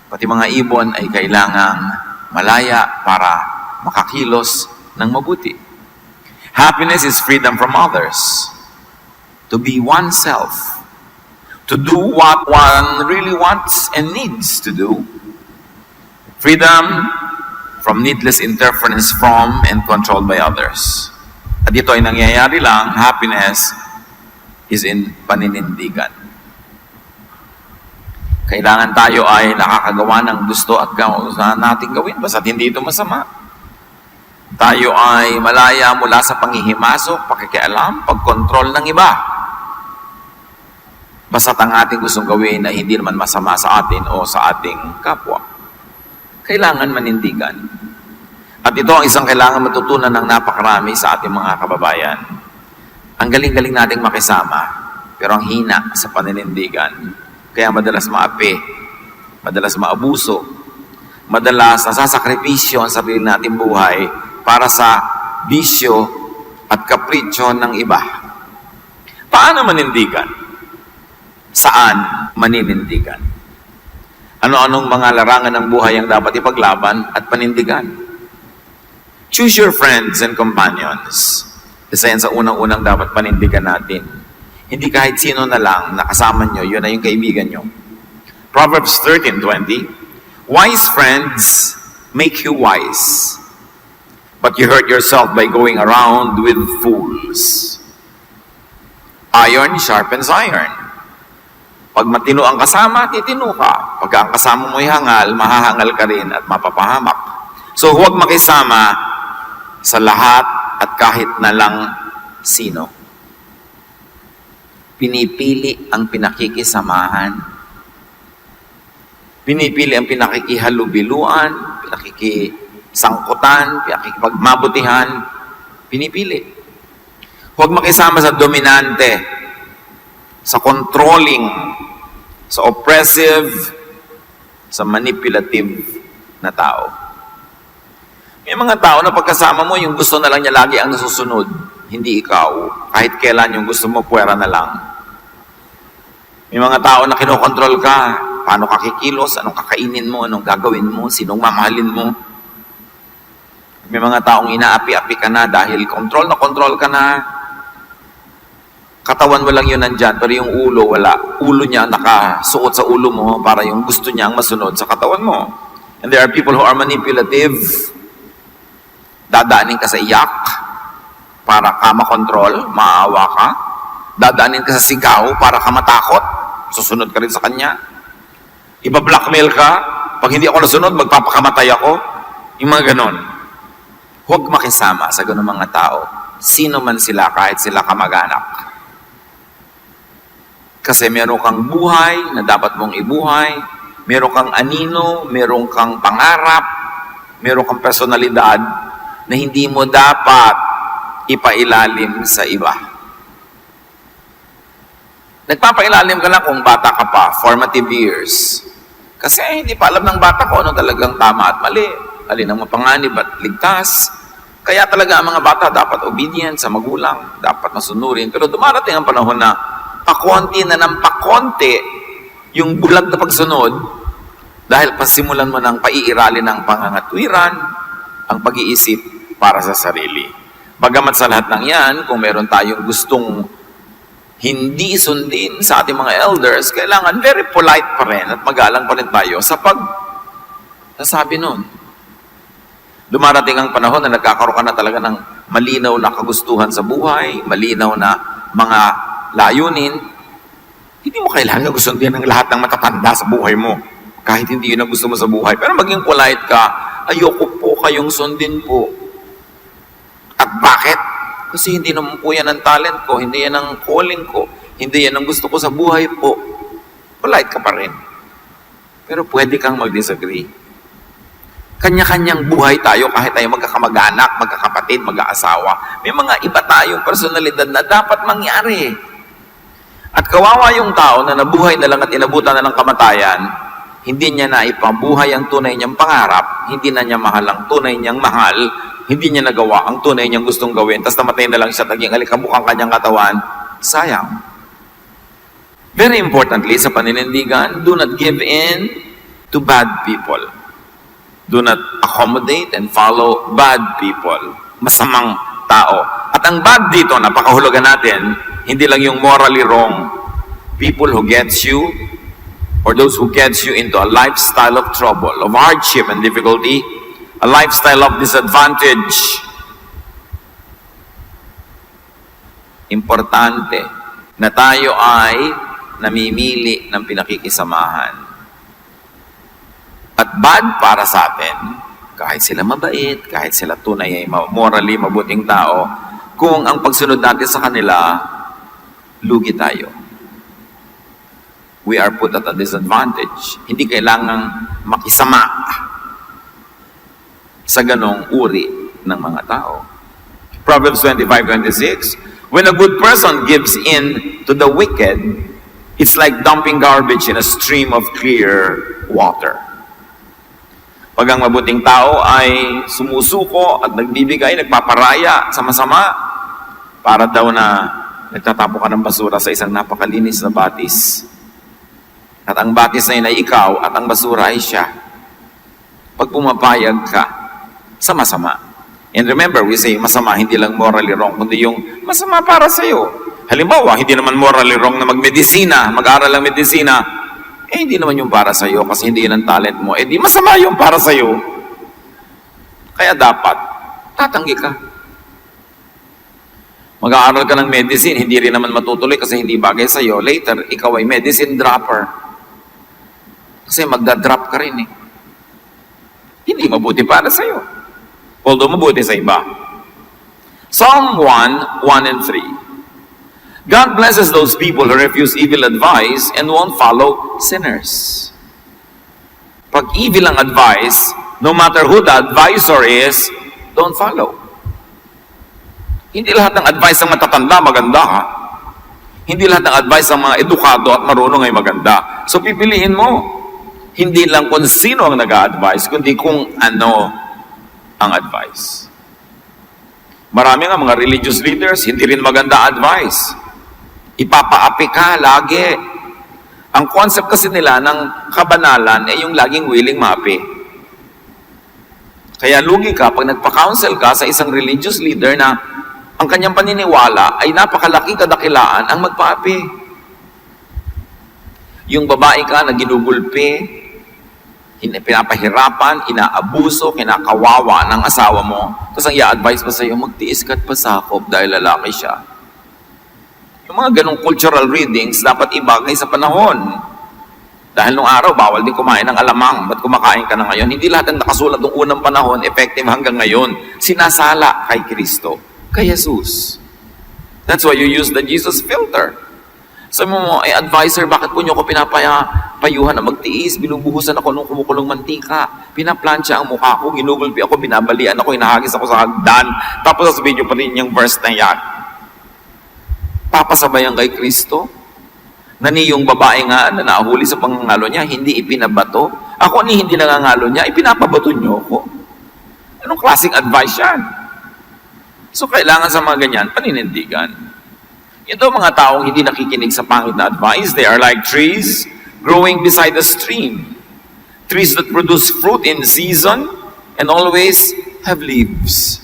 Pati mga ibon ay kailangang malaya para makakilos ng mabuti. Happiness is freedom from others. To be oneself. To do what one really wants and needs to do. Freedom from needless interference from and controlled by others. At ito ay nangyayari lang, happiness is in paninindigan. Kailangan tayo ay nakakagawa ng gusto at gusto natin gawin basta't hindi ito masama. Tayo ay malaya mula sa panghihimasok, pakikialam, pagkontrol ng iba. Basta't ang ating gustong gawin ay hindi naman masama sa atin o sa ating kapwa. Kailangan manindigan. At ito ang isang kailangan matutunan ng napakarami sa ating mga kababayan. Ang galing-galing nating makisama, pero ang hina sa paninindigan. Kaya madalas maapi, madalas maabuso, madalas nasasakripisyo ang sarili nating buhay para sa bisyo at kapritsyo ng iba. Paano manindigan? Saan maninindigan? Ano-anong mga larangan ng buhay ang dapat ipaglaban at panindigan? Choose your friends and companions. Isa yan sa unang-unang dapat panindigan natin. Hindi kahit sino na lang nakasama nyo, yun na yung kaibigan nyo. Proverbs 13:20, wise friends make you wise, but you hurt yourself by going around with fools. Iron sharpens iron. Pag matino ang kasama, titino ka. Pag ang kasama mo'y hangal, mahahangal ka rin at mapapahamak. So huwag makisama sa lahat at kahit na lang sino. Pinipili ang pinakikisamahan. Pinipili ang pinakikihalubiluan, pinakikisangkutan, pinakikipagmabutihan. Pinipili. Huwag makisama sa dominante, sa controlling, sa oppressive, sa manipulative na tao. May mga tao na pagkasama mo, yung gusto na lang niya lagi ang nasusunod, hindi ikaw. Kahit kailan yung gusto mo, puwera na lang. May mga tao na kinokontrol ka, paano ka kikilos, anong kakainin mo, anong gagawin mo, sinong mamahalin mo. May mga taong inaapi-api ka na dahil control ka na. Katawan mo lang yun nandyan, pero yung ulo, wala. Ulo niya nakasuot sa ulo mo para yung gusto niya ang masunod sa katawan mo. And there are people who are manipulative. Dadaanin ka sa iyak para ka makontrol, maawa ka. Dadaanin ka sa sigaw para ka matakot. Susunod ka rin sa kanya. Iba-blackmail ka. Pag hindi ako nasunod, magpapakamatay ako. Yung mga ganon. Huwag makisama sa ganon mga tao. Sino man sila, kahit sila kamag-anak. Kasi meron kang buhay na dapat mong ibuhay, meron kang anino, meron kang pangarap, meron kang personalidad na hindi mo dapat ipailalim sa iba. Nagpapailalim ka lang kung bata ka pa, formative years. Kasi hindi pa alam ng bata ko ano talagang tama at mali, alin ang mapanganib at ligtas. Kaya talaga ang mga bata dapat obedient sa magulang, dapat masunurin. Pero dumarating ang panahon na pakonti na ng pakonti yung bulag na pagsunod dahil pasimulan mo ng paiiralin ng pangangatwiran ang pag-iisip para sa sarili. Bagamat sa lahat ng yan, kung meron tayong gustong hindi sundin sa ating mga elders, kailangan very polite pa rin at magalang pa rin tayo sa pagsasabi nun. Dumarating ang panahon na nagkakaroon ka na talaga ng malinaw na kagustuhan sa buhay, malinaw na mga layunin, hindi mo kailangan gustundin ng lahat ng matatanda sa buhay mo. Kahit hindi yun ang gusto mo sa buhay. Pero maging polite ka, ayoko po kayong sundin po. At bakit? Kasi hindi naman po yan ang talent ko, hindi yan ang calling ko, hindi yan ang gusto ko sa buhay po. Polite ka pa rin. Pero pwede kang mag-disagree. Kanya-kanyang buhay tayo kahit tayo magkakamag-anak, magkakapatid, mag-aasawa. May mga iba tayong personalidad na dapat mangyari. At kawawa yung tao na nabuhay na lang at inabutan na ng kamatayan, hindi niya na ipabuhay ang tunay niyang pangarap, hindi na niya mahal ang tunay niyang mahal, hindi niya nagawa ang tunay niyang gustong gawin, tapos namatay na lang siya at naging alikabok ang kanyang katawan, sayang. Very importantly, sa paninindigan, do not give in to bad people. Do not accommodate and follow bad people. Masamang tao. At ang bad dito, napakahulugan natin, hindi lang yung morally wrong. People who gets you, or those who gets you into a lifestyle of trouble, of hardship and difficulty, a lifestyle of disadvantage. Importante na tayo ay namimili ng pinakikisamahan. At bad para sa atin, kahit sila mabait, kahit sila tunay ay morally mabuting tao, kung ang pagsunod natin sa kanila, lugi tayo. We are put at a disadvantage. Hindi kailangang makisama sa ganong uri ng mga tao. Proverbs 25:26, when a good person gives in to the wicked, it's like dumping garbage in a stream of clear water. Pag ang mabuting tao ay sumusuko at nagbibigay, nagpaparaya sa masama, para daw na nagtatapo ka ng basura sa isang napakalinis na batis. At ang batis na yun ay ikaw at ang basura ay siya. Pag pumapayag ka sa masama. And remember, we say masama, hindi lang morally wrong, kundi yung masama para sa'yo. Halimbawa, hindi naman morally wrong na magmedisina, mag-aral ng medisina, hindi naman yung para sa'yo kasi hindi yun ang talent mo. Di masama yung para sa'yo. Kaya dapat, tatanggi ka. Mag-aaral ka ng medicine, hindi rin naman matutuloy kasi hindi bagay sa'yo. Later, ikaw ay medicine dropper. Kasi magda-drop ka rin eh. Hindi mabuti para sa'yo. Although mabuti sa iba. Psalm 1:1 and 3. God blesses those people who refuse evil advice and won't follow sinners. Pag evil ang advice, no matter who the advisor is, don't follow. Hindi lahat ng advice ng matatanda maganda ha. Hindi lahat ng advice ng mga edukado at marunong ay maganda. So pipiliin mo. Hindi lang kung sino ang nag-a-advise, kundi kung ano ang advice. Marami nga mga religious leaders, hindi rin maganda advice. Ipapaapi ka lagi. Ang concept kasi nila ng kabanalan ay yung laging willing maapi. Kaya lugi ka pag nagpa-counsel ka sa isang religious leader na ang kanyang paniniwala ay napakalaki kadakilaan ang magpaapi. Yung babae ka na ginugulpi, pinapahirapan, inaabuso, kinakawawa ng asawa mo, tapos ang i-advise pa sa'yo, magtiis ka't pasakop dahil lalaki siya. Yung mga ganong cultural readings, dapat ibagay sa panahon. Dahil nung araw, bawal din kumain ng alamang. Ba't kumakain ka na ngayon? Hindi lahat ng nakasulat ng unang panahon, effective hanggang ngayon. Sinasala kay Kristo, kay Jesus. That's why you use the Jesus filter. Sabi mo, advisor, bakit po niyo ako pinapayuhan na magtiis? Binubuhusan ako nung kumukulong mantika. Pinaplansya ang mukha ko, ginugulpi ako, binabalian ako, hinahagis ako sa hagdan. Tapos sa video pa rin yung verse na yan. Papasabayan kay Kristo? Na niyong babae nga na nahuli sa pangangalo niya, hindi ipinabato. Ako ni hindi nangangalo niya, ipinapabato niyo ako. Anong klaseng advice yan? So kailangan sa mga ganyan, paninindigan. Ito mga taong hindi nakikinig sa pangit na advice, they are like trees growing beside a stream. Trees that produce fruit in season and always have leaves.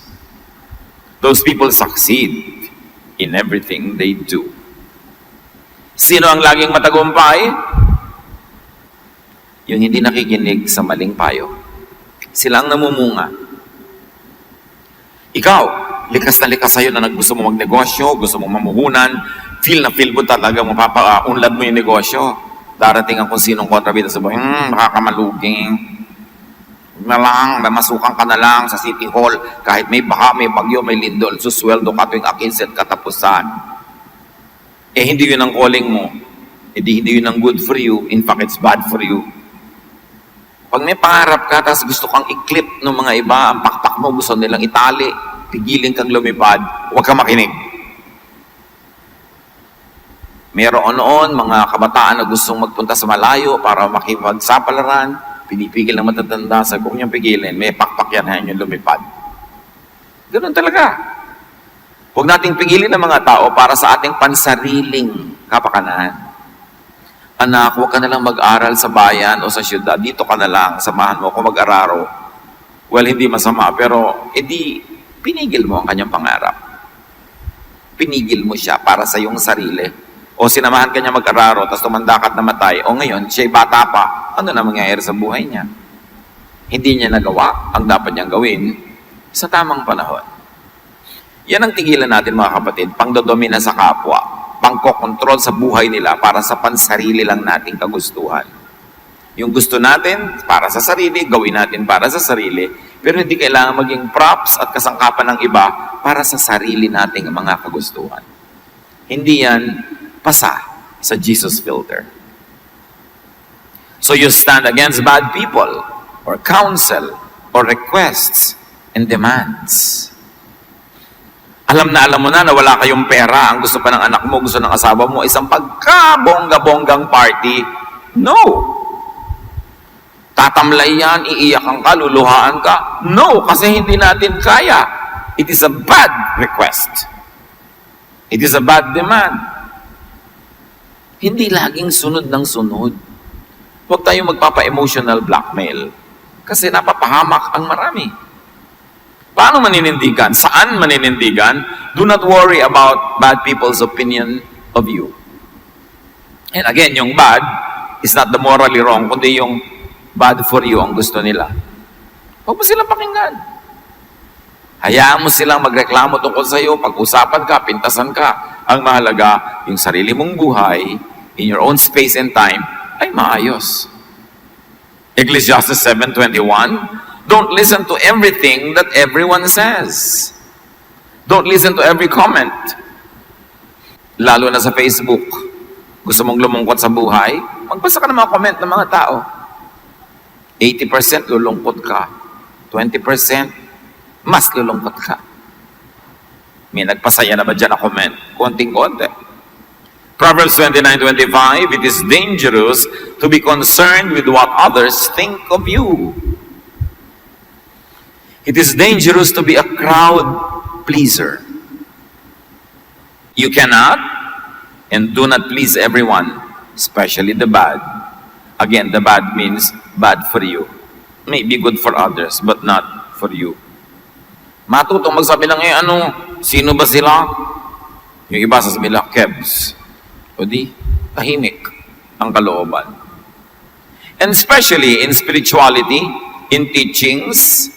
Those people succeed in everything they do. Sino ang laging matagumpay? Yung hindi nakikinig sa maling payo. Silang namumunga. Ikaw, likas na likas sa'yo na gusto mo magnegosyo, gusto mo mamuhunan, feel mo talaga mapapaunlad mo yung negosyo. Darating ang kung sinong kontrabida sa buhay, makakamaluging. Na lang, masukan ka na lang sa City Hall, kahit may baha, may bagyo, may lindol, susweldo ka tuwing akinset katapusan. Hindi yun ang calling mo. Hindi yun ang good for you. In fact, it's bad for you. Pag may pangarap ka, tapos gusto kang i-clip ng mga iba, ang pakpak mo, gusto nilang itali, pigilin kang lumipad, huwag kang makinig. Meron noon, mga kabataan na gustong magpunta sa malayo para makipagsapalaran, pinipigil ng matatanda, sabi ko niyang pigilin, may pakpak yan, hayan yung lumipad. Ganun talaga. Huwag nating pigilin ng mga tao para sa ating pansariling kapakanan. Anak, huwag ka na lang mag-aral sa bayan o sa syudad. Dito ka na lang, samahan mo ako mag-araro. Well, hindi masama, pero edi pinigil mo ang kanyang pangarap. Pinigil mo siya para sa iyong sarili. O sinamahan ka niya mag-araro, tapos tumanda ka at namatay. O ngayon, siya'y bata pa. Ano na mangyayari sa buhay niya? Hindi niya nagawa ang dapat niyang gawin sa tamang panahon. Yan ang tigilan natin, mga kapatid, pangdodomina sa kapwa, pangkokontrol sa buhay nila para sa pansarili lang nating kagustuhan. Yung gusto natin para sa sarili, gawin natin para sa sarili, pero hindi kailangan maging props at kasangkapan ng iba para sa sarili nating mga kagustuhan. Hindi yan pasa sa Jesus filter. So you stand against bad people or counsel or requests and demands. Alam mo na wala kayong pera, ang gusto pa ng anak mo, gusto ng asawa mo, isang pagkabongga-bonggang party. No! Tatamlay yan, iiyakan ka, luluhaan ka. No, kasi hindi natin kaya. It is a bad request. It is a bad demand. Hindi laging sunod ng sunod. Huwag tayong magpapa-emotional blackmail. Kasi napapahamak ang marami. Paano maninindigan? Saan maninindigan? Do not worry about bad people's opinion of you. And again, yung bad is not the morally wrong, kundi yung bad for you ang gusto nila. Huwag mo silang pakinggan. Hayaan mo silang magreklamo tungkol sa iyo, pag-usapan ka, pintasan ka. Ang mahalaga, yung sarili mong buhay, in your own space and time, ay maayos. Ecclesiastes 7:21, don't listen to everything that everyone says. Don't listen to every comment. Lalo na sa Facebook. Gusto mong lumungkot sa buhay? Magbasa ka ng mga comment ng mga tao. 80% lulungkot ka. 20% mas lulungkot ka. May nagpasaya na ba dyan na comment? Konting-konti. Proverbs 29:25, it is dangerous to be concerned with what others think of you. It is dangerous to be a crowd pleaser. You cannot and do not please everyone, especially the bad. Again, the bad means bad for you. Maybe good for others, but not for you. Matutong magsabi lang, sino ba sila? Yung iba sasabi lang, Kebs. O di, tahimik ang kalooban. And especially in spirituality, in teachings,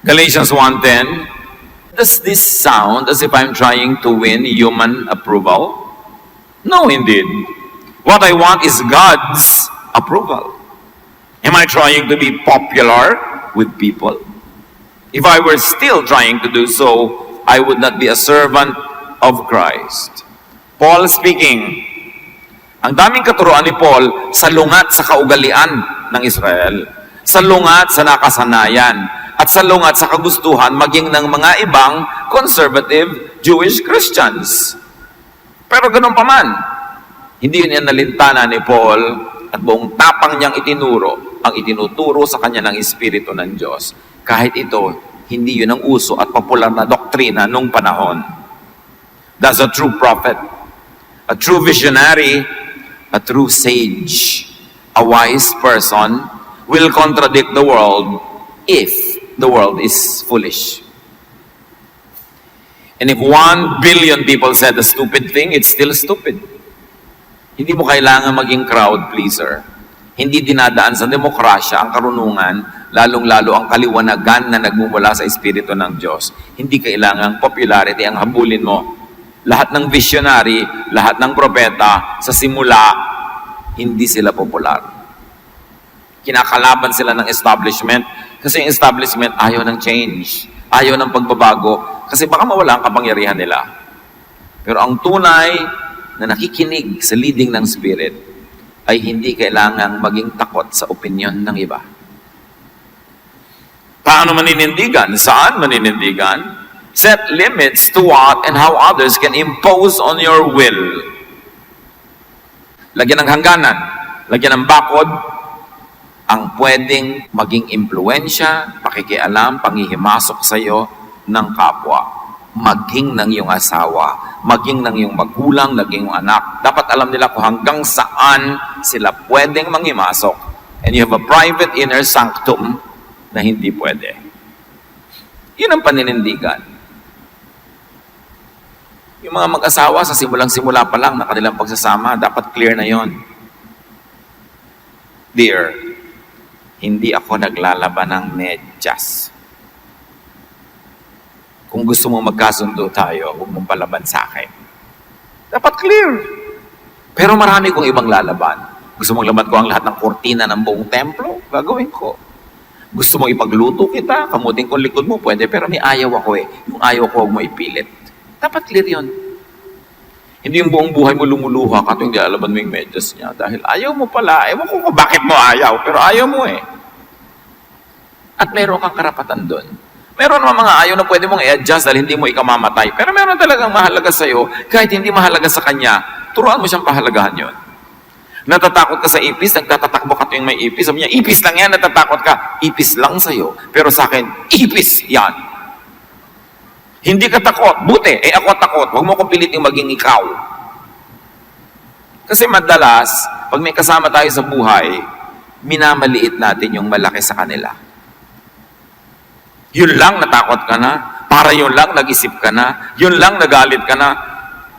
Galatians 1:10, does this sound as if I'm trying to win human approval? No, indeed. What I want is God's approval. Am I trying to be popular with people? If I were still trying to do so, I would not be a servant of Christ. Paul speaking, ang daming katuruan ni Paul sa lungat sa kaugalian ng Israel, sa lungat sa nakasanayan, at sa lungat sa kagustuhan maging ng mga ibang conservative Jewish Christians. Pero ganun pa man, hindi yun nalintana ni Paul at buong tapang niyang itinuro ang itinuturo sa kanya ng Espiritu ng Diyos. Kahit ito, hindi yun ang uso at popular na doktrina nung panahon. That's a true prophet, a true visionary, a true sage, a wise person will contradict the world if the world is foolish. And if 1 billion people said a stupid thing, it's still stupid. Hindi mo kailangan maging crowd pleaser. Hindi dinadaan sa demokrasya ang karunungan, lalong-lalo ang kaliwanagan na nagmumula sa Espiritu ng Diyos. Hindi kailangan popularity ang habulin mo. Lahat ng visionary, lahat ng propeta, sa simula, hindi sila popular. Kinakalaban sila ng establishment kasi yung establishment ayaw ng change, ayaw ng pagbabago kasi baka mawala ang kapangyarihan nila. Pero ang tunay na nakikinig sa leading ng Spirit ay hindi kailangang maging takot sa opinion ng iba. Paano maninindigan? Saan maninindigan? Set limits to what and how others can impose on your will. Lagyan ng hangganan, lagyan ng bakod, ang pwedeng maging impluensya, pakikialam, panghihimasok sa iyo ng kapwa. maging ng iyong asawa, maging ng iyong magulang, naging iyong anak. Dapat alam nila kung hanggang saan sila pwedeng mangimasok. And you have a private inner sanctum na hindi pwede. Yun ang paninindigan. Yung mga mag-asawa sa simulang-simula pa lang na kanilang pagsasama, dapat clear na yon. Dear, hindi ako naglalaban ng medyas. Kung gusto mo magkasundo tayo, huwag mong palaban sa akin. Dapat clear. Pero marami kong ibang lalaban. Gusto mong laban ko ang lahat ng kortina ng buong templo? Gagawin ko. Gusto mong ipagluto kita? Kamutin ko likod mo? Pwede. Pero may ayaw ako eh. Yung ayaw ko, huwag mo ipilit. Dapat clear yun. Hindi yung buong buhay mo lumuluha ka tuwing lalaban mo yung medyas niya. Dahil ayaw mo pala. Ewan ko kung bakit mo ayaw. Pero ayaw mo eh. At meron kang karapatan doon. Meron naman mga ayaw na pwede mong i-adjust dahil hindi mo ikamamatay. Pero meron talagang mahalaga sa'yo, kahit hindi mahalaga sa kanya, turuan mo siyang pahalagahan yun. Natatakot ka sa ipis, nagtatatakbo ka tuwing may ipis. Sabi niya, ipis lang yan, natatakot ka. Ipis lang sa'yo. Pero sa akin, ipis yan. Hindi ka takot. Buti, ako takot. Huwag mo kong piliting maging ikaw. Kasi madalas, pag may kasama tayo sa buhay, minamaliit natin yung malaki sa kanila. Yun lang natakot ka na. Para yun lang nag-isip ka na. Yun lang nagalit ka na.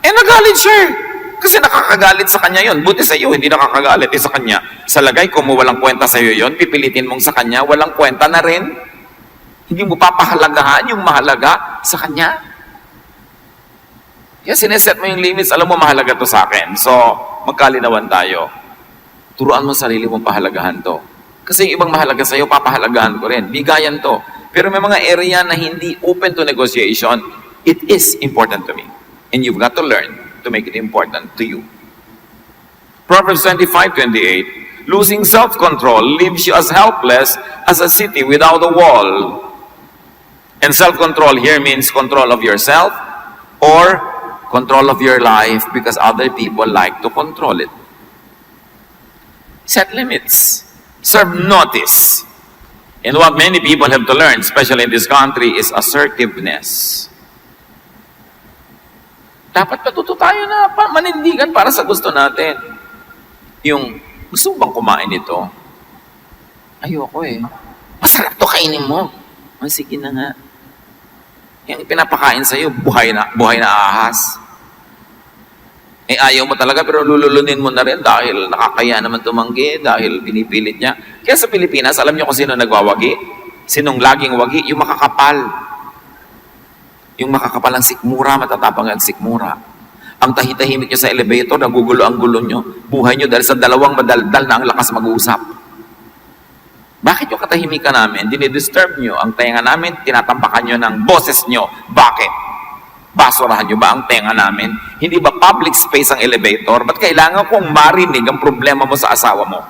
Nagalit siya eh. Kasi nakakagalit sa kanya yun. Buti sa iyo, hindi nakakagalit sa kanya. Sa lagay, kung walang kwenta sa iyo yun, pipilitin mong sa kanya, walang kwenta na rin. Hindi mo papahalagahan yung mahalaga sa kanya. Kaya sineset mo yung limits, alam mo mahalaga to sa akin. So, magkalinawan tayo. Turuan mo sarili mong pahalagahan to. Kasi yung ibang mahalaga sa iyo, papahalagahan ko rin. Bigayan to. Pero may mga area na hindi open to negotiation, it is important to me. And you've got to learn to make it important to you. Proverbs 25:28, losing self-control leaves you as helpless as a city without a wall. And self-control here means control of yourself or control of your life because other people like to control it. Set limits. Serve notice. And what many people have to learn, especially in this country, is assertiveness. Dapat matuto tayo na manindigan para sa gusto natin. Yung, gusto mo bang kumain ito? Ayoko eh. Masarap to, kainin mo. Sige na nga. Yung pinapakain sa'yo, buhay na ahas. Ayaw mo talaga pero lululunin mo na rin dahil nakakaya naman tumanggi, dahil pinipilit niya. Kaya sa Pilipinas, alam niyo kung sino nagwawagi? Sinong laging wagi? Yung makakapal. Yung makakapal ang sikmura, matatapang ang sikmura. Ang tahitahimik niyo sa elevator, nagugulo ang gulo niyo. Buhay niyo dahil sa dalawang madaldal na ang lakas mag-uusap. Bakit yung katahimikan namin? Dinidisturb niyo ang tenga namin, tinatampakan niyo ng boses niyo. Bakit? Basurahan nyo ba ang tenga namin? Hindi ba public space ang elevator? Ba't kailangan kong marinig ang problema mo sa asawa mo?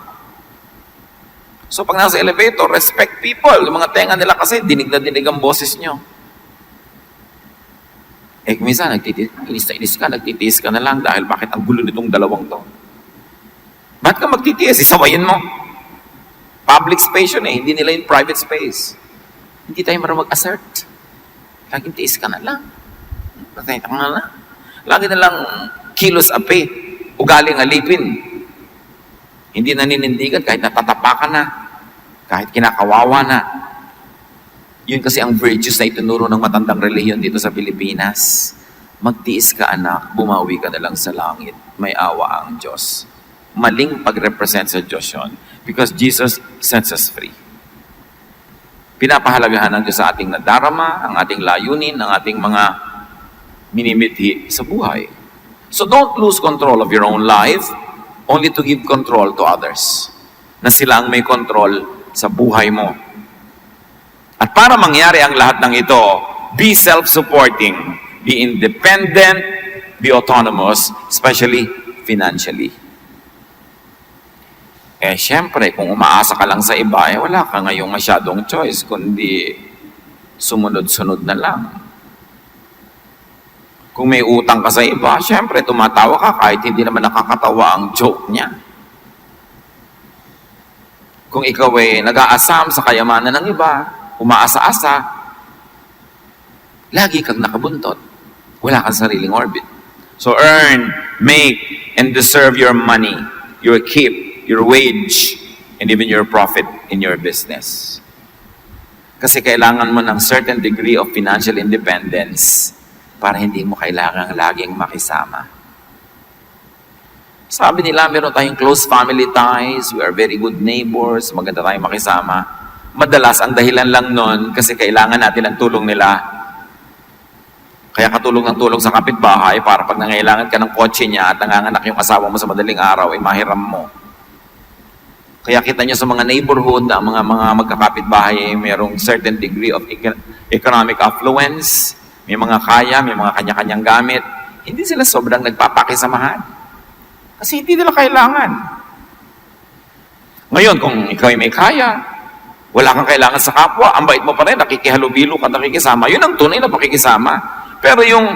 So pag nasa elevator, respect people. Yung mga tenga nila kasi dinig na dinig ang boses nyo. Minsan, inis ka, nagtitiis ka na lang dahil bakit ang gulo nitong dalawang to? Ba't ka magtitiis? Isawayin mo. Public space yun eh, hindi nila yung private space. Hindi tayo marunong mag-assert. Laging tiis ka na lang. Lagi na lang kilos api, ugaling alipin. Hindi naninindigan kahit natatapakan na, kahit kinakawawa na. Yun kasi ang virtues na itinuro ng matandang relihiyon dito sa Pilipinas. Magtiis ka anak, bumawi ka na lang sa langit. May awa ang Diyos. Maling pag-represent sa Diyos yun because Jesus sets us free. Pinapahalagahan ng Diyos sa ating nadarama, ang ating layunin, ang ating mga minimithi sa buhay. So don't lose control of your own life only to give control to others. Na sila ang may control sa buhay mo. At para mangyari ang lahat ng ito, be self-supporting, be independent, be autonomous, especially financially. Siyempre, kung umaasa ka lang sa iba, wala ka ngayong masyadong choice, kundi sumunod-sunod na lang. Kung may utang ka sa iba, siyempre, tumatawa ka kahit hindi naman nakakatawa ang joke niya. Kung ikaw ay nag-aasam sa kayamanan ng iba, umaasa-asa, lagi kang nakabuntot. Wala kang sariling orbit. So earn, make, and deserve your money, your keep, your wage, and even your profit in your business. Kasi kailangan mo ng certain degree of financial independence para hindi mo kailangang laging makisama. Sabi nila, meron tayong close family ties, we are very good neighbors, maganda tayong makisama. Madalas, ang dahilan lang nun, kasi kailangan natin ang tulong nila. Kaya katulong ng tulong sa kapitbahay para pag nangailangan ka ng kotse niya at nanganganak yung asawa mo sa madaling araw, ay mahiram mo. Kaya kita niyo sa mga neighborhood, ang mga magkakapitbahay, mayroong certain degree of economic affluence, may mga kaya, may mga kanya-kanyang gamit. Hindi sila sobrang nagpapakisamahan. Kasi hindi nila kailangan. Ngayon, kung ikaw ay may kaya, wala kang kailangan sa kapwa, ang bait mo pa rin, nakikihalubilo ka, nakikisama. Yun ang tunay na pakikisama. Pero yung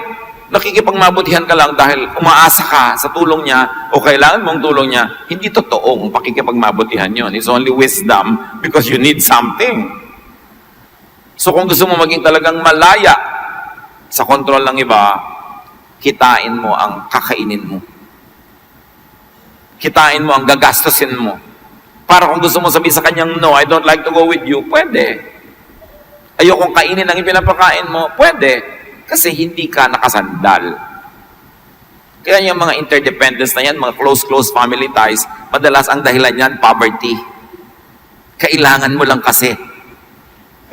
nakikipagmabutihan ka lang dahil umaasa ka sa tulong niya o kailangan mong tulong niya, hindi totoong pakikipagmabutihan yun. It's only wisdom because you need something. So kung gusto mo maging talagang malaya sa kontrol ng iba, kitain mo ang kakainin mo. Kitain mo ang gagastusin mo. Para kung gusto mo sabihin sa kanyang, no, I don't like to go with you, pwede. Ayokong kainin ang ipinapakain mo, pwede. Kasi hindi ka nakasandal. Kaya yung mga interdependence na yan, mga close family ties, madalas ang dahilan yan, poverty. Kailangan mo lang kasi.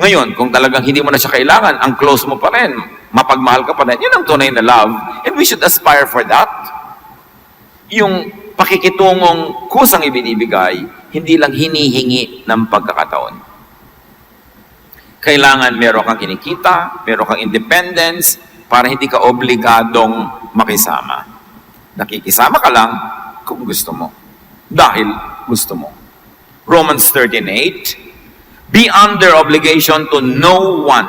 Ngayon, kung talagang hindi mo na siya kailangan, ang close mo pa rin, mapagmahal ka pa rin, yun ang tunay na love. And we should aspire for that. Yung pakikitungong kusang ibinibigay, hindi lang hinihingi ng pagkakataon. Kailangan meron kang kinikita, meron kang independence, para hindi ka obligadong makisama. Nakikisama ka lang kung gusto mo. Dahil gusto mo. Romans 13:8, be under obligation to no one.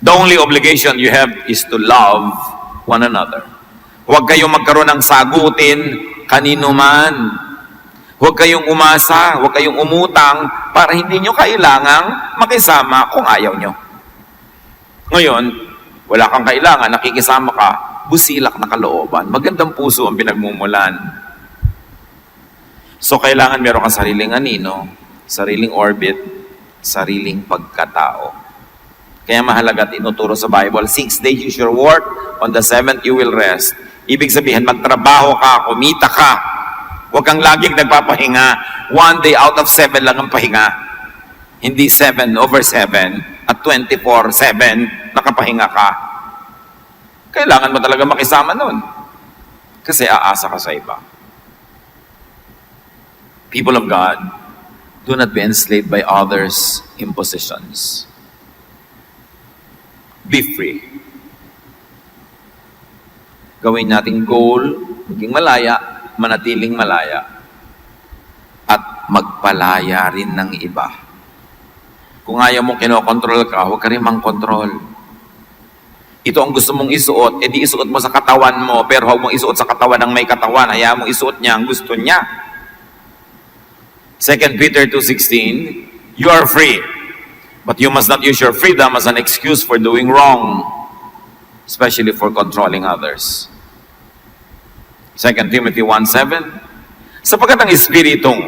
The only obligation you have is to love one another. Huwag kayong magkaroon ng sagutin kanino man. Huwag kayong umasa, huwag kayong umutang para hindi nyo kailangang makisama kung ayaw nyo. Ngayon, wala kang kailangan, nakikisama ka, busilak na kalooban. Magandang puso ang pinagmumulan. So, kailangan meron kang sariling anino, sariling orbit, sariling pagkatao. Kaya mahalaga at inuturo sa Bible, 6 days you shall work, on the 7th you will rest. Ibig sabihin, magtrabaho ka, kumita ka. Huwag kang laging nagpapahinga. 1 day out of 7 lang ang pahinga. Hindi 7/7 at 24/7 nakapahinga ka. Kailangan mo talaga makisama nun. Kasi aasa ka sa iba. People of God, do not be enslaved by others' impositions. Be free. Gawin nating goal, maging malaya, manatiling malaya, at magpalaya rin ng iba. Kung ayaw mong kinokontrol ka, huwag ka rin mang-kontrol. Ito ang gusto mong isuot, edi isuot mo sa katawan mo, pero huwag mong isuot sa katawan ng may katawan, hayaan mong isuot niya ang gusto niya. 2 Peter 2:16, you are free, but you must not use your freedom as an excuse for doing wrong, especially for controlling others. 2 Timothy 1:7, sapagkat ang espiritong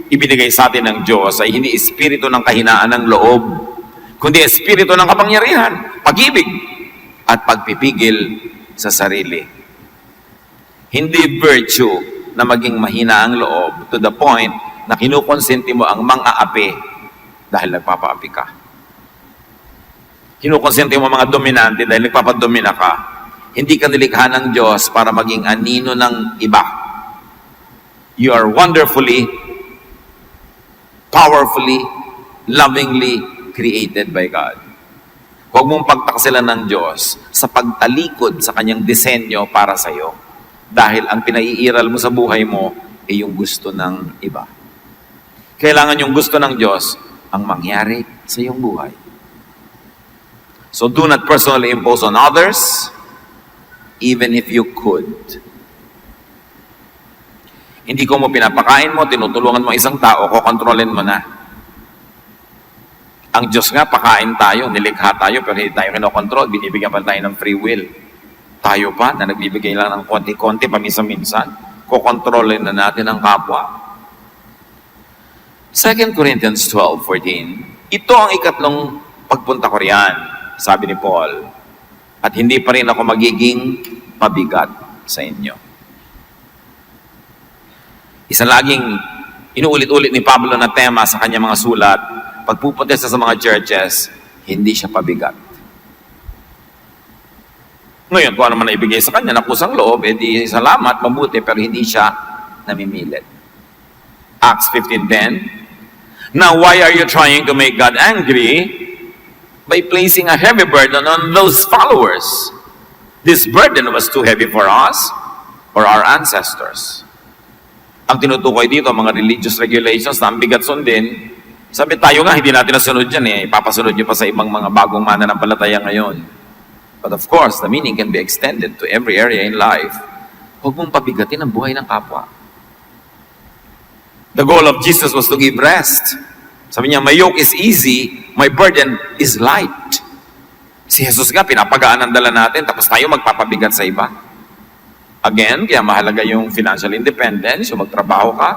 ibinigay sa atin ng Diyos ay hindi espiritu ng kahinaan ng loob, kundi espiritu ng kapangyarihan, pag-ibig, at pagpipigil sa sarili. Hindi virtue na maging mahina ang loob to the point na kinukonsente mo ang mang-aapi dahil nagpapaapi ka. Kinukonsente mo mga dominante dahil nagpapadomina ka. Hindi ka nilikha ng Diyos para maging anino ng iba. You are wonderfully, powerfully, lovingly created by God. Huwag mong pagtaksilan ng Diyos sa pagtalikod sa kanyang disenyo para sa iyo. Dahil ang pinaiiral mo sa buhay mo ay yung gusto ng iba. Kailangan yung gusto ng Diyos ang mangyari sa iyong buhay. So do not personally impose on others, even if you could. Hindi ko mo pinapakain mo, tinutulungan mo isang tao, kokontrolin mo na. Ang Diyos nga, pakain tayo, nilikha tayo, pero hindi tayo kinokontrol, binibigyan pa tayo ng free will. Tayo pa, na nagbibigay lang ng konti-konti, paminsan-minsan, kukontrolin na natin ang kapwa. 2 Corinthians 12:14, ito ang ikatlong pagpunta ko riyan, sabi ni Paul, at hindi pa rin ako magiging pabigat sa inyo. Isa laging inuulit-ulit ni Pablo na tema sa kanyang mga sulat, pagpupunta siya sa mga churches, hindi siya pabigat. Ngayon, kung ano man naibigay sa kanya, nakusang loob, edi salamat, mabuti, pero hindi siya namimilit. Acts 15:10, now why are you trying to make God angry by placing a heavy burden on those followers? This burden was too heavy for us or our ancestors. Ang tinutukoy dito, mga religious regulations na ang bigat sundin, sabi tayo nga, hindi natin nasunod yan eh. Ipapasunod nyo pa sa ibang mga bagong mananampalataya ngayon. But of course, the meaning can be extended to every area in life. Huwag mong pabigatin ang buhay ng kapwa. The goal of Jesus was to give rest. Sabi niya, my yoke is easy, my burden is light. Si Jesus nga, pinapagaan ang dala natin, tapos tayo magpapabigat sa iba. Again, kaya mahalaga yung financial independence, yung magtrabaho ka,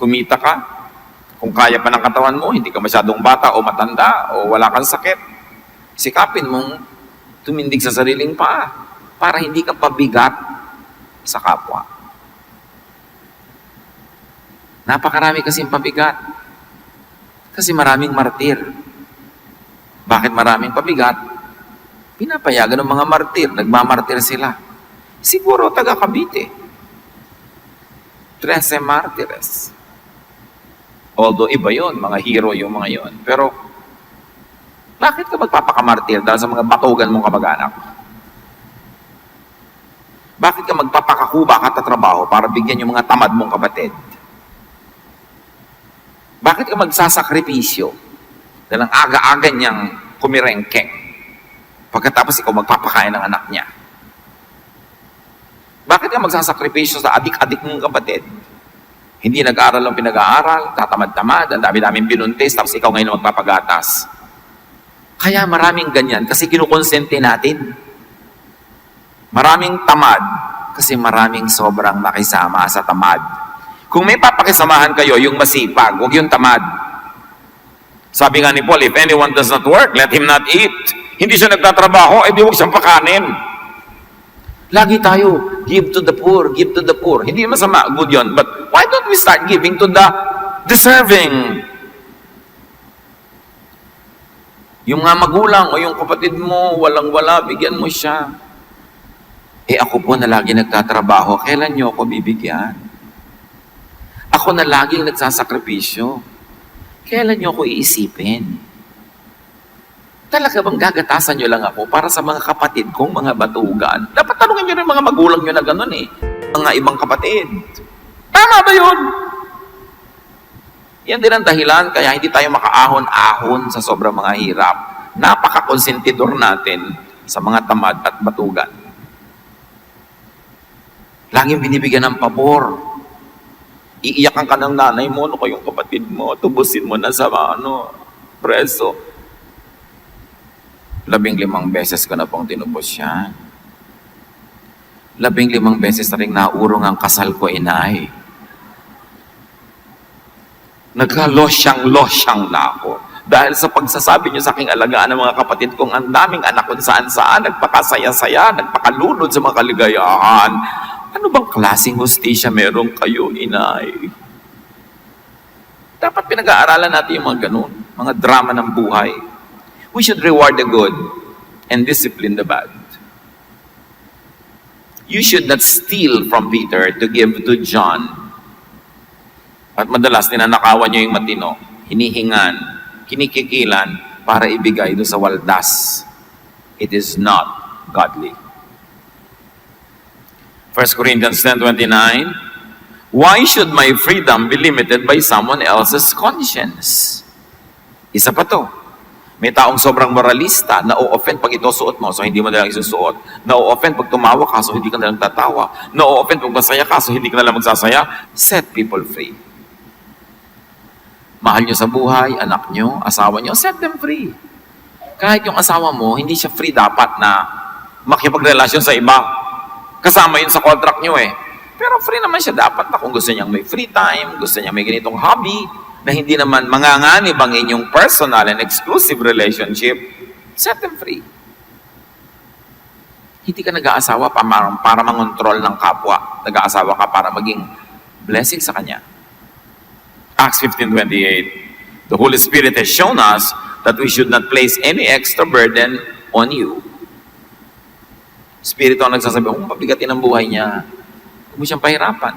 kumita ka. Kung kaya pa ng katawan mo, hindi ka masyadong bata o matanda o wala kang sakit, sikapin mong tumindig sa sariling paa para hindi ka pabigat sa kapwa. Napakarami kasing pabigat. Kasi maraming martir. Bakit maraming pabigat? Pinapayagan ng mga martir, nagmamartir sila. Siguro taga Cavite. 13 martires. Although iba yon, mga hero yung mga yon. Pero, bakit ka magpapakamartir dahil sa mga batugan mong kamag-anak? Bakit ka magpapakakuba ka trabaho para bigyan yung mga tamad mong kapatid? Bakit ka magsasakripisyo dahil ang aga-aga niyang kumirengkeng pagkatapos ikaw magpapakain ng anak niya? Bakit ka magsasakripisyo sa adik-adik mong kapatid? Hindi nag-aaral ang pinag-aaral, tatamad-tamad, ang dami-daming binuntis, tapos ikaw ngayon magpapagatas. Kaya maraming ganyan, kasi kinukonsente natin. Maraming tamad, kasi maraming sobrang nakisama sa tamad. Kung may papakisamahan kayo, yung masipag, huwag yung tamad. Sabi nga ni Paul, if anyone does not work, let him not eat. Hindi siya nagtatrabaho, edi huwag siyang pakanin. Lagi tayo, give to the poor, give to the poor. Hindi masama, good yun. But why don't we start giving to the deserving? Yung nga magulang o yung kapatid mo, walang-wala, bigyan mo siya. Eh ako po na lagi nagtatrabaho, kailan niyo ako bibigyan? Ako na laging nagsasakripisyo, kailan niyo ako iisipin? Talaga bang gagatasan nyo lang ako para sa mga kapatid kong mga batugan? Dapat tanungin nyo rin mga magulang nyo na gano'n eh. Mga ibang kapatid. Tama ba yun? Yan din ang dahilan kaya hindi tayo makaahon-ahon sa sobrang mga hirap. Napaka-konsentidor natin sa mga tamad at batugan. Laging binibigyan ng pabor. Iiyakan ka ng nanay mo, ano kayong kapatid mo, tubusin mo na sa preso. 15 beses ko na pong tinubos yan. 15 beses na rin naurong ang kasal ko, inay. Nagka-losyang na ako. Dahil sa pagsasabi niyo sa aking alagaan ng mga kapatid kong ang daming anak kung saan-saan, nagpakasaya-saya, nagpakalunod sa mga kaligayahan. Ano bang klaseng hustisya meron kayo, inay? Dapat pinag-aaralan natin yung mga ganun, mga drama ng buhay. We should reward the good and discipline the bad. You should not steal from Peter to give to John. At madalas, ninanakawan niyo yung matino, hinihingan, kinikikilan para ibigay doon sa waldas. It is not godly. 1 Corinthians 10:29, why should my freedom be limited by someone else's conscience? Isa pa to. May taong sobrang moralista, na-o-offend pag ito suot mo, so hindi mo nalang isusuot. Na-o-offend pag tumawa ka, so hindi ka nalang tatawa. Na-o-offend pag masaya ka, so hindi ka nalang magsasaya. Set people free. Mahal nyo sa buhay, anak nyo, asawa nyo, set them free. Kahit yung asawa mo, hindi siya free dapat na makipagrelasyon sa iba. Kasama yun sa contract nyo eh. Pero free naman siya dapat na kung gusto niyang may free time, gusto niya may ganitong hobby, na hindi naman manganganib ang inyong personal and exclusive relationship, set them free. Hindi ka nag-aasawa para mangontrol ng kapwa. Nag-aasawa ka para maging blessing sa kanya. Acts 15:28, the Holy Spirit has shown us that we should not place any extra burden on you. Espiritu ang nagsasabi, mabigatin ang buhay niya. Huwag mo siyang pahirapan.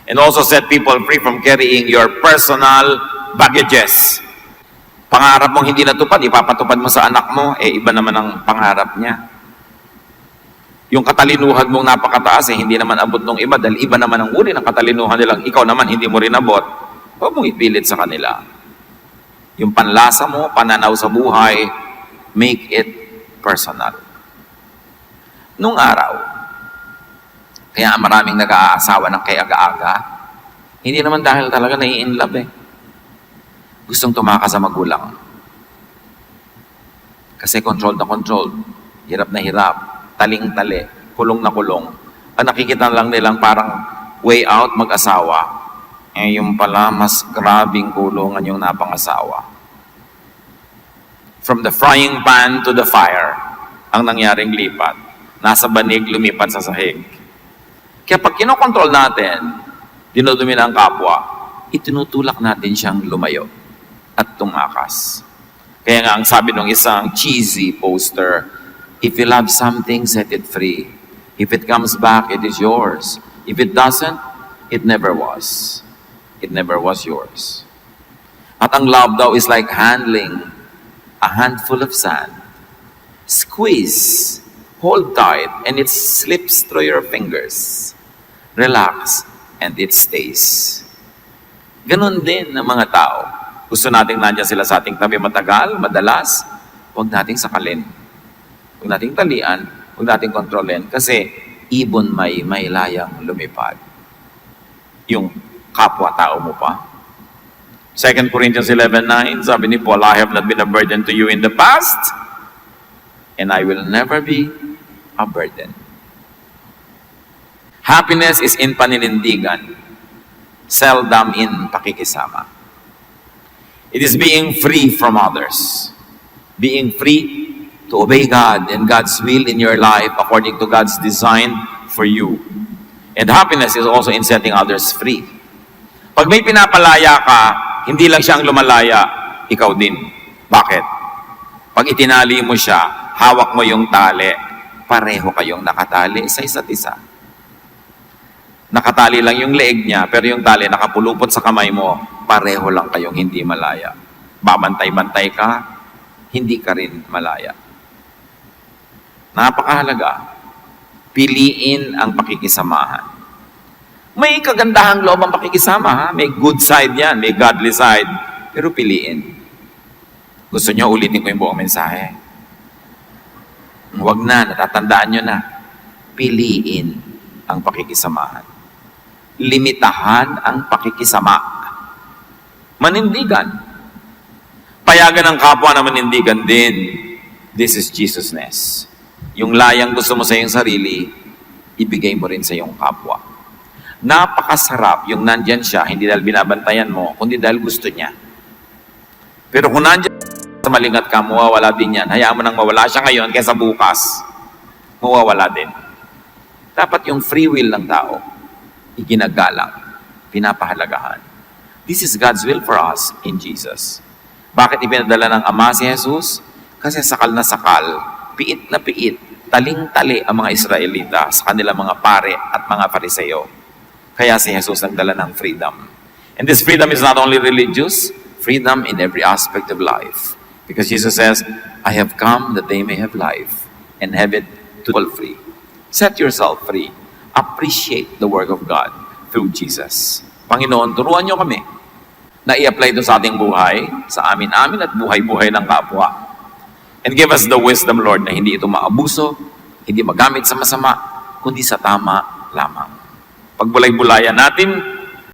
And also set people free from carrying your personal baggages. Pangarap mong hindi natupad, ipapatupad mo sa anak mo, iba naman ang pangarap niya. Yung katalinuhan mong napakataas, hindi naman abot ng iba, dahil iba naman ang uri ng katalinuhan nilang, ikaw naman hindi mo rin abot. Huwag mong ipilit sa kanila. Yung panlasa mo, pananaw sa buhay, make it personal. Nung araw, kaya maraming nag-aasawa ng kay aga-aga, hindi naman dahil talaga nai-inlove eh. Gustong tumakas sa magulang. Kasi controlled na controlled, hirap na hirap, taling-tali, kulong na kulong. Ang nakikita lang nilang parang way out mag-asawa, yung pala mas grabing kulungan yung napangasawa. From the frying pan to the fire, ang nangyaring lipat. Nasa banig, lumipat sa sahig. Kaya pag kinokontrol natin, dinudumi na ang kapwa, itinutulak natin siyang lumayo at tumakas. Kaya nga ang sabi ng isang cheesy poster, if you love something, set it free. If it comes back, it is yours. If it doesn't, it never was. It never was yours. At ang love daw is like handling a handful of sand. Squeeze, hold tight, and it slips through your fingers. Relax, and it stays. Ganon din ng mga tao. Gusto nating nandiyan sila sa ating tabi matagal, madalas, huwag nating sakalin. Huwag nating talian, huwag nating kontrolin, kasi ibon may layang lumipad. Yung kapwa-tao mo pa. 2 Corinthians 11:9, sabi ni Paul, I have not been a burden to you in the past, and I will never be a burden. Happiness is in paninindigan, seldom in pakikisama. It is being free from others. Being free to obey God and God's will in your life according to God's design for you. And happiness is also in setting others free. Pag may pinapalaya ka, hindi lang siya ang lumalaya, ikaw din. Bakit? Pag itinali mo siya, hawak mo yung tali, pareho kayong nakatali sa isa't isa. Nakatali lang yung leeg niya, pero yung tali nakapulupot sa kamay mo, pareho lang kayong hindi malaya. Babantay-bantay ka, hindi ka rin malaya. Napakahalaga. Piliin ang pakikisamahan. May kagandahang loob ang pakikisama, ha? May good side yan, may godly side. Pero piliin. Gusto nyo, ulitin ko yung buong mensahe. Huwag na, natatandaan nyo na. Piliin ang pakikisamahan. Limitahan ang pakikisama. Manindigan. Payagan ng kapwa na manindigan din. This is Jesusness. Yung layang gusto mo sa iyong sarili, ibigay mo rin sa iyong kapwa. Napakasarap yung nandyan siya, hindi dahil binabantayan mo, kundi dahil gusto niya. Pero kung nandyan sa malingat ka, mawawala din yan. Hayaan mo nang mawala siya ngayon kaysa bukas. Mawawala din. Dapat yung free will ng tao, iginagalang, pinapahalagahan. This is God's will for us in Jesus. Bakit ipinadala ng Ama si Jesus? Kasi sakal na sakal, piit na piit, taling-tali ang mga Israelita sa kanilang mga pare at mga Fariseo. Kaya si Jesus nagdala ng freedom. And this freedom is not only religious, freedom in every aspect of life. Because Jesus says, I have come that they may have life and have it to all free. Set yourself free. Appreciate the work of God through Jesus. Panginoon, turuan niyo kami na i-apply ito sa ating buhay, sa amin-amin at buhay-buhay ng kapwa. And give us the wisdom, Lord, na hindi ito maabuso, hindi magamit sa masama, kundi sa tama lamang. Pagbulay-bulayan natin